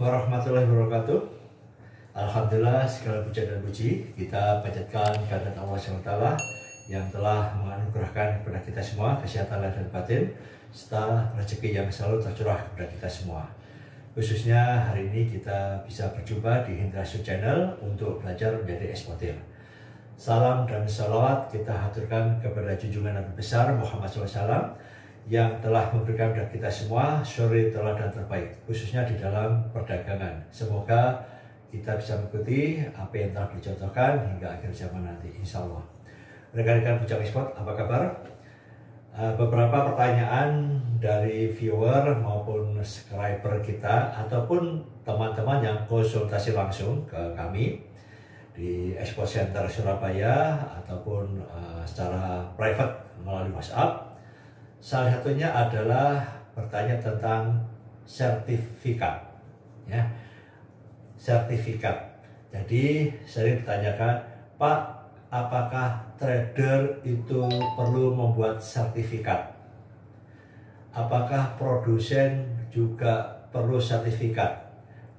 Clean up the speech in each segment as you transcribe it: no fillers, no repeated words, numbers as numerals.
warahmatullahi wabarakatuh. Alhamdulillah, segala puja dan puji kita panjatkan kehadirat Allah SWT yang telah menganugerahkan kepada kita semua kesehatan lahir dan batin serta rezeki yang selalu tercurah kepada kita semua. Khususnya hari ini kita bisa berjumpa di Hindrasyu Channel untuk belajar menjadi eksportir. Salam dan salawat kita haturkan kepada junjungan Nabi besar Muhammad SAW yang telah memberikan kepada kita semua suri teladan terbaik, khususnya di dalam perdagangan. Semoga kita bisa mengikuti apa yang telah dicontohkan hingga akhir zaman nanti, insya Allah. Rekan-rekan Bujang Ekspor, apa kabar? Beberapa pertanyaan dari viewer maupun subscriber kita ataupun teman-teman yang konsultasi langsung ke kami di Expo Center Surabaya ataupun secara private melalui WhatsApp. Salah satunya adalah bertanya tentang sertifikat, ya, sertifikat. Jadi sering ditanyakan, Pak, apakah trader itu perlu membuat sertifikat? Apakah produsen juga perlu sertifikat?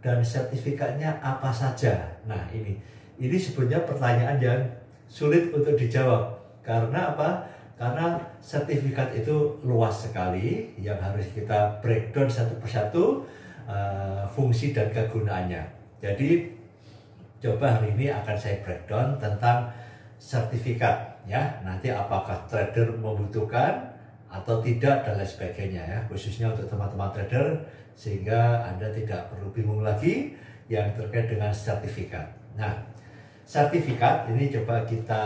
Dan sertifikatnya apa saja? Nah, ini sebenarnya pertanyaan yang sulit untuk dijawab. Karena apa? Karena sertifikat itu luas sekali yang harus kita breakdown satu persatu fungsi dan kegunaannya. Jadi coba hari ini akan saya breakdown tentang sertifikat, ya. Nanti apakah trader membutuhkan atau tidak dan lain sebagainya, ya. Khususnya untuk teman-teman trader sehingga Anda tidak perlu bingung lagi yang terkait dengan sertifikat. Nah, sertifikat ini coba kita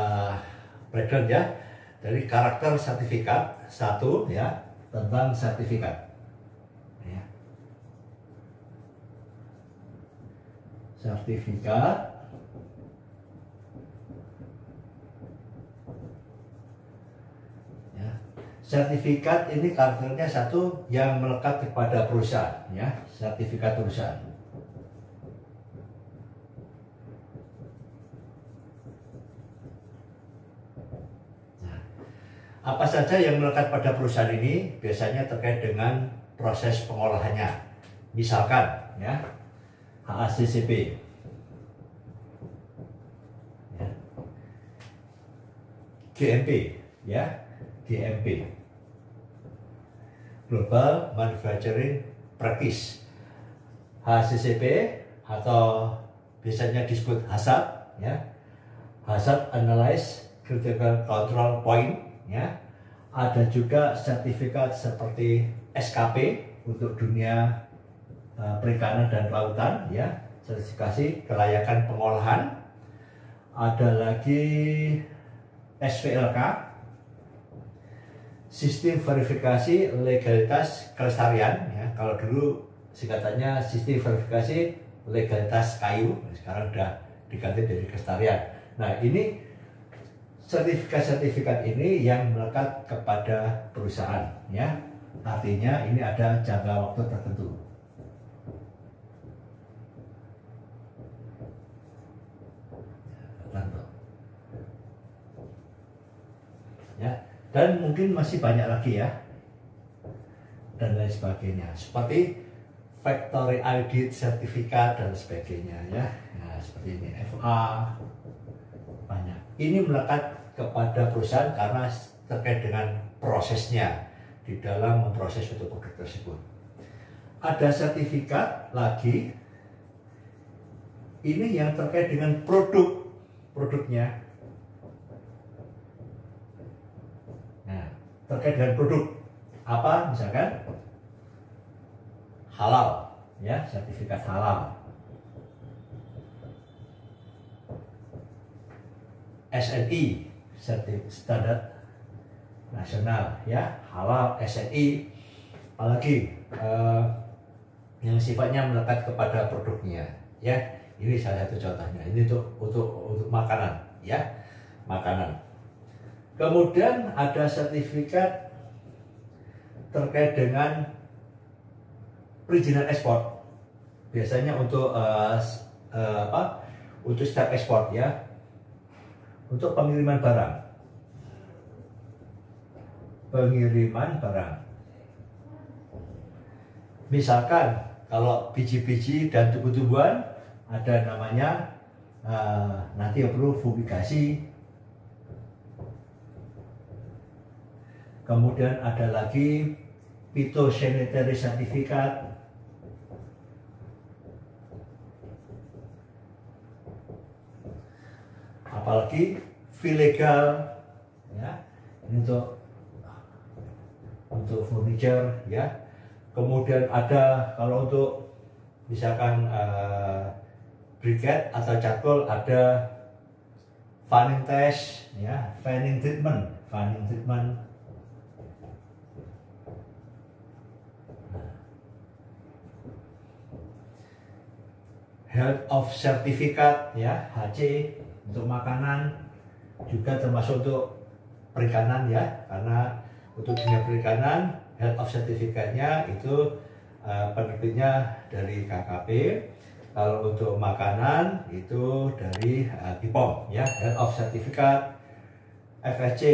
breakdown, ya. Dari karakter sertifikat satu, ya, tentang sertifikat, ya. Sertifikat ya. Sertifikat ini karakternya satu yang melekat kepada perusahaan, ya, sertifikat perusahaan. Apa saja yang melekat pada perusahaan ini biasanya terkait dengan proses pengolahannya. Misalkan, ya, HACCP, ya, GMP, ya, GMP, Global Manufacturing Practice, HACCP atau biasanya disebut HACCP, ya, Hazard Analysis Critical Control Point. Ya, ada juga sertifikat seperti SKP untuk dunia perikanan dan kelautan, ya, sertifikasi kelayakan pengolahan. Ada lagi SVLK, sistem verifikasi legalitas kelestarian, ya. Kalau dulu singkatannya sistem verifikasi legalitas kayu, sekarang sudah diganti dari kelestarian. Nah, ini sertifikat-sertifikat ini yang melekat kepada perusahaan, ya. Artinya ini ada jangka waktu tertentu. Ya, dan mungkin masih banyak lagi, ya, dan lain sebagainya. Seperti factory audit sertifikat dan sebagainya, ya. Nah, seperti ini FA banyak. Ini melekat kepada perusahaan karena terkait dengan prosesnya di dalam memproses suatu produk tersebut. Ada sertifikat lagi, ini yang terkait dengan produknya. Nah, terkait dengan produk apa, misalkan halal, ya, sertifikat halal. SNI, standar nasional, ya, halal, SNI. Apalagi yang sifatnya melekat kepada produknya, ya. Ini salah satu contohnya. Ini untuk makanan, ya, makanan. Kemudian ada sertifikat terkait dengan perizinan ekspor. Biasanya untuk untuk setiap ekspor, ya. Untuk pengiriman barang, misalkan kalau biji-biji dan tumbuh-tumbuhan ada namanya nanti yang perlu fumigasi. Kemudian ada lagi phytosanitary certificate. Apalagi legal ya, ini untuk furniture ya. Kemudian ada kalau untuk misalkan briquette atau charcoal ada fanning test ya, fanning treatment. Health of Certificate ya, HC untuk makanan, juga termasuk untuk perikanan ya, karena untuk dunia perikanan Health of Certificate-nya itu penerbitnya dari KKP. Kalau untuk makanan itu dari BPOM ya, Health of Certificate, FSC,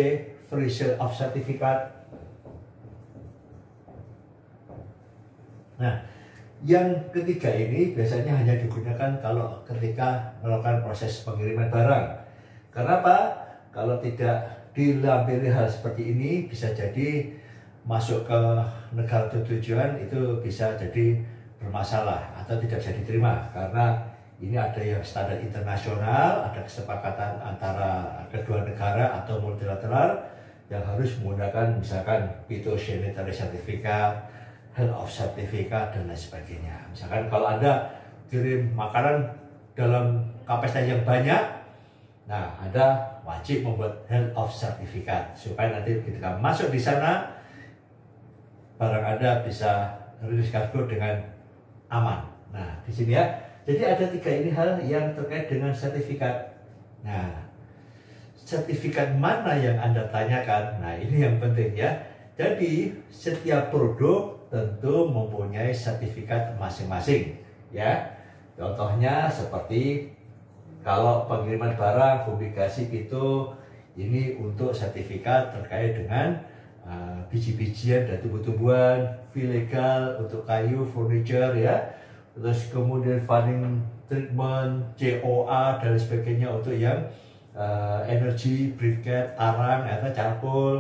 Free Sale of Certificate. Nah, yang ketiga ini biasanya hanya digunakan kalau ketika melakukan proses pengiriman barang. Kenapa? Kalau tidak dilampiri hal seperti ini, bisa jadi masuk ke negara tujuan itu bisa jadi bermasalah atau tidak bisa diterima, karena ini ada yang standar internasional, ada kesepakatan antara kedua negara atau multilateral yang harus menggunakan misalkan phytosanitary certificate, Health of Certificate dan lain sebagainya. Misalkan kalau Anda kirim makanan dalam kapasitas yang banyak, nah Anda wajib membuat Health of Certificate supaya nanti ketika masuk di sana barang Anda bisa rilis kargo dengan aman. Nah di sini ya, jadi ada tiga ini hal yang terkait dengan sertifikat. Nah, sertifikat mana yang Anda tanyakan? Nah ini yang penting ya. Jadi setiap produk tentu mempunyai sertifikat masing-masing ya. Contohnya seperti kalau pengiriman barang, fumigasi itu ini untuk sertifikat terkait dengan biji-bijian dan tumbuh-tumbuhan, legal untuk kayu, furniture ya. Terus kemudian fanning treatment, COA dan sebagainya untuk yang energi, briquette, arang atau charcoal,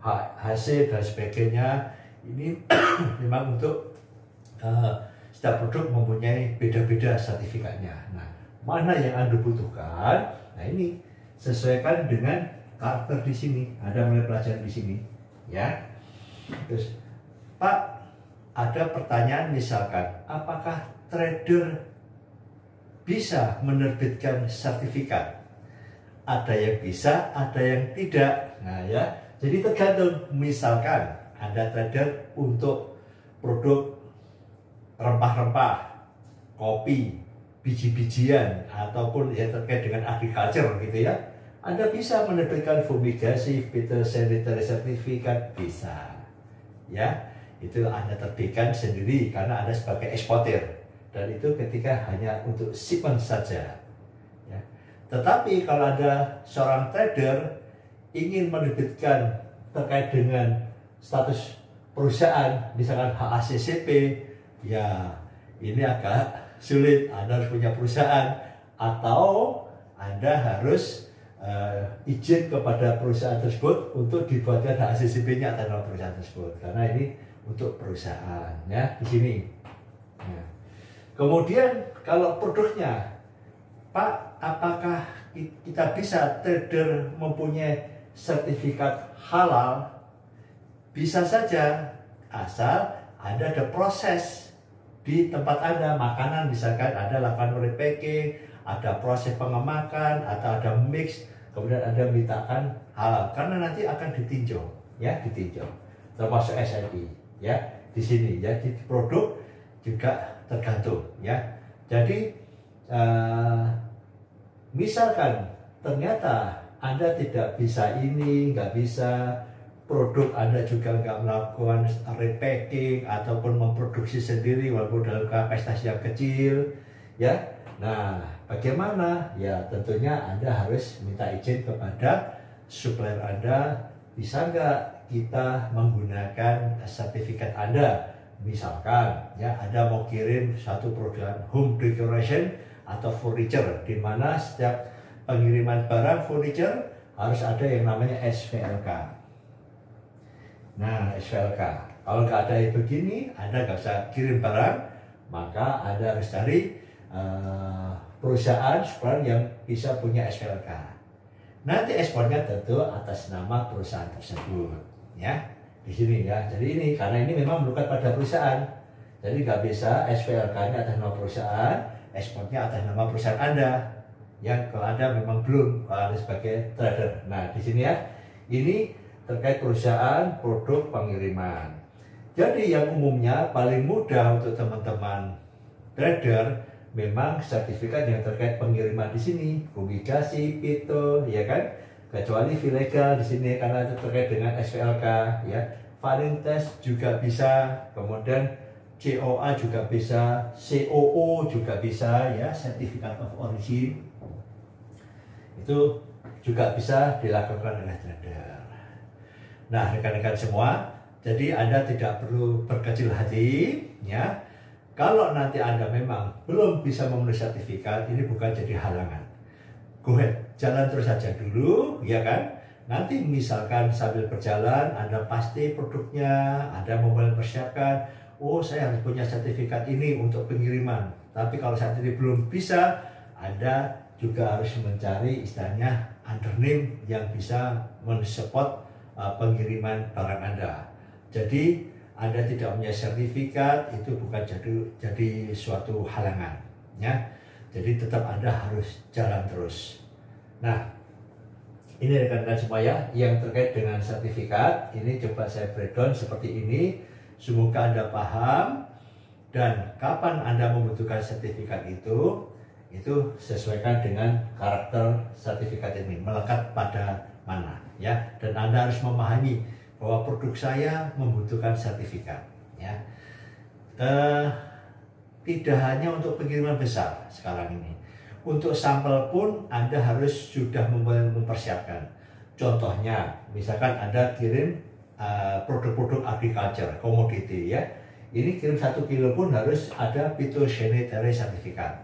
HC dan sebagainya. Ini memang untuk setiap produk mempunyai beda-beda sertifikatnya. Nah, mana yang Anda butuhkan? Nah, ini sesuaikan dengan karakter di sini. Ada mulai pelajaran di sini, ya. Terus, Pak, ada pertanyaan misalkan, apakah trader bisa menerbitkan sertifikat? Ada yang bisa, ada yang tidak. Nah, ya. Jadi tergantung. Misalkan Anda trader untuk produk rempah-rempah, kopi, biji-bijian ataupun yang terkait dengan agriculture gitu ya, Anda bisa menerbitkan fumigasi, phytosanitary certificate, bisa ya, itu Anda terbitkan sendiri karena Anda sebagai eksportir, dan itu ketika hanya untuk shipment saja ya. Tetapi kalau Anda seorang trader ingin menerbitkan terkait dengan status perusahaan, misalkan HACCP, ya ini agak sulit. Anda harus punya perusahaan atau Anda harus izin kepada perusahaan tersebut untuk dibuatkan HACCP-nya atas nama perusahaan tersebut, karena ini untuk perusahaan ya di sini. Nah, kemudian kalau produknya, Pak, apakah kita bisa trader mempunyai sertifikat halal? Bisa saja, asal Anda ada proses di tempat Anda, makanan misalkan Anda lakukan repacking, ada proses pengemakan atau ada mix, kemudian Anda mintakan halal, karena nanti akan ditinjau ya, ditinjau termasuk SNI ya di sini ya. Di produk juga tergantung ya. Jadi misalkan ternyata Anda tidak bisa ini, nggak bisa produk Anda juga nggak melakukan repacking ataupun memproduksi sendiri walaupun dalam kapasitas yang kecil ya. Nah, bagaimana? Ya tentunya Anda harus minta izin kepada supplier Anda, bisa nggak kita menggunakan sertifikat Anda Misalkan ya Anda mau kirim satu produk home decoration atau furniture, di mana setiap pengiriman barang furniture harus ada yang namanya SVLK. Nah, SVLK. Kalau nggak ada itu begini, Anda nggak bisa kirim barang, maka Anda harus cari perusahaan supplier yang bisa punya SVLK. Nanti ekspornya tentu atas nama perusahaan tersebut, ya. Di sini ya. Jadi ini karena ini memang melekat pada perusahaan. Jadi nggak bisa SVLK-nya atas nama perusahaan, ekspornya atas nama perusahaan Anda. Yang kalau Anda memang belum, kalau Anda sebagai trader. Nah, di sini ya. Ini terkait perusahaan produk pengiriman. Jadi yang umumnya paling mudah untuk teman-teman trader memang sertifikat yang terkait pengiriman di sini, fumigasi, pito, ya kan? Kecuali fee legal di sini karena itu terkait dengan SVLK, ya. Valid test juga bisa, kemudian COA juga bisa, COO juga bisa, ya, Certificate of Origin. Itu juga bisa dilakukan oleh trader. Nah, rekan-rekan semua, jadi Anda tidak perlu berkecil hati, ya. Kalau nanti Anda memang belum bisa memenuhi sertifikat, ini bukan jadi halangan. Go ahead, jalan terus saja dulu, ya kan? Nanti misalkan sambil berjalan, Anda pasti produknya, Anda mau mempersiapkan, oh saya harus punya sertifikat ini untuk pengiriman. Tapi kalau saat ini belum bisa, Anda juga harus mencari istilahnya undername yang bisa mensupport pengiriman barang Anda. Jadi Anda tidak punya sertifikat itu bukan jadi suatu halangan, ya. Jadi tetap Anda harus jalan terus. Nah, ini rekan-rekan semua ya, yang terkait dengan sertifikat ini coba saya breakdown seperti ini. Semoga Anda paham, dan kapan Anda membutuhkan sertifikat itu sesuaikan dengan karakter sertifikat ini, melekat pada mana, ya. Dan Anda harus memahami bahwa produk saya membutuhkan sertifikat, ya. Tidak hanya untuk pengiriman besar sekarang ini, untuk sampel pun Anda harus sudah mempersiapkan. Contohnya, misalkan Anda kirim produk-produk agriculture, komoditi, ya. Ini kirim 1 kilo pun harus ada phytosanitary certificate.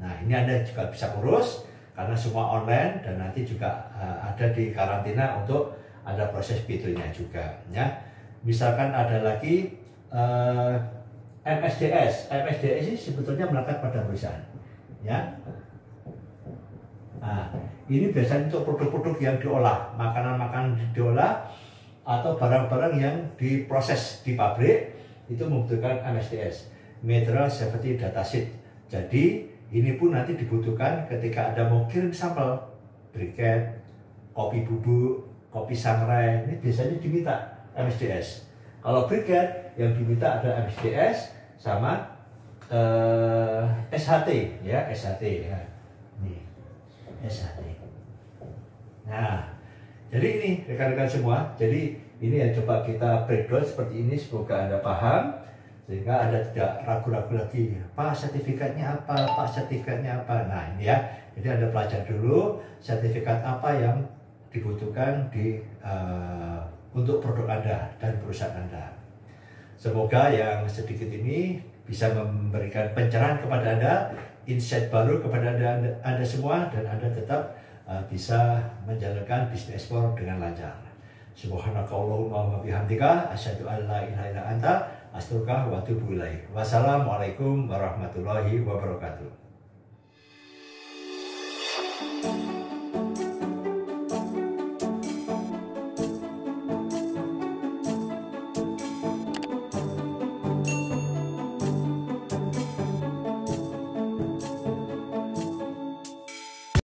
Nah, ini Anda juga bisa urus karena semua online, dan nanti juga ada di karantina untuk ada proses pitonya juga, ya. Misalkan ada lagi MSDS ini sebetulnya melekat pada perusahaan, ya. Nah, ini biasanya untuk produk-produk yang diolah, makanan-makanan diolah atau barang-barang yang diproses di pabrik, itu membutuhkan MSDS, Material Safety Data Sheet. Jadi ini pun nanti dibutuhkan ketika Anda mau kirim sampel briket, kopi bubuk, kopi sangrai, ini biasanya diminta MSDS. Kalau briket yang diminta ada MSDS sama SHT, ya, SHT, ya. Nih, SHT. Nah, jadi ini rekan-rekan semua, jadi ini yang coba kita breakdown seperti ini, semoga Anda paham sehingga Anda tidak ragu-ragu lagi, Pak sertifikatnya apa, Pak sertifikatnya apa. Nah, ini ya, jadi Anda pelajari dulu sertifikat apa yang dibutuhkan untuk produk Anda dan perusahaan Anda. Semoga yang sedikit ini bisa memberikan pencerahan kepada Anda, insight baru kepada Anda semua, dan Anda tetap bisa menjalankan bisnis ekspor dengan lancar. Subhanakallahumma wa bihamdika asyhadu an la ilaha illa anta astaghfiruka wa atubu ilaik. Wassalamualaikum warahmatullahi wabarakatuh.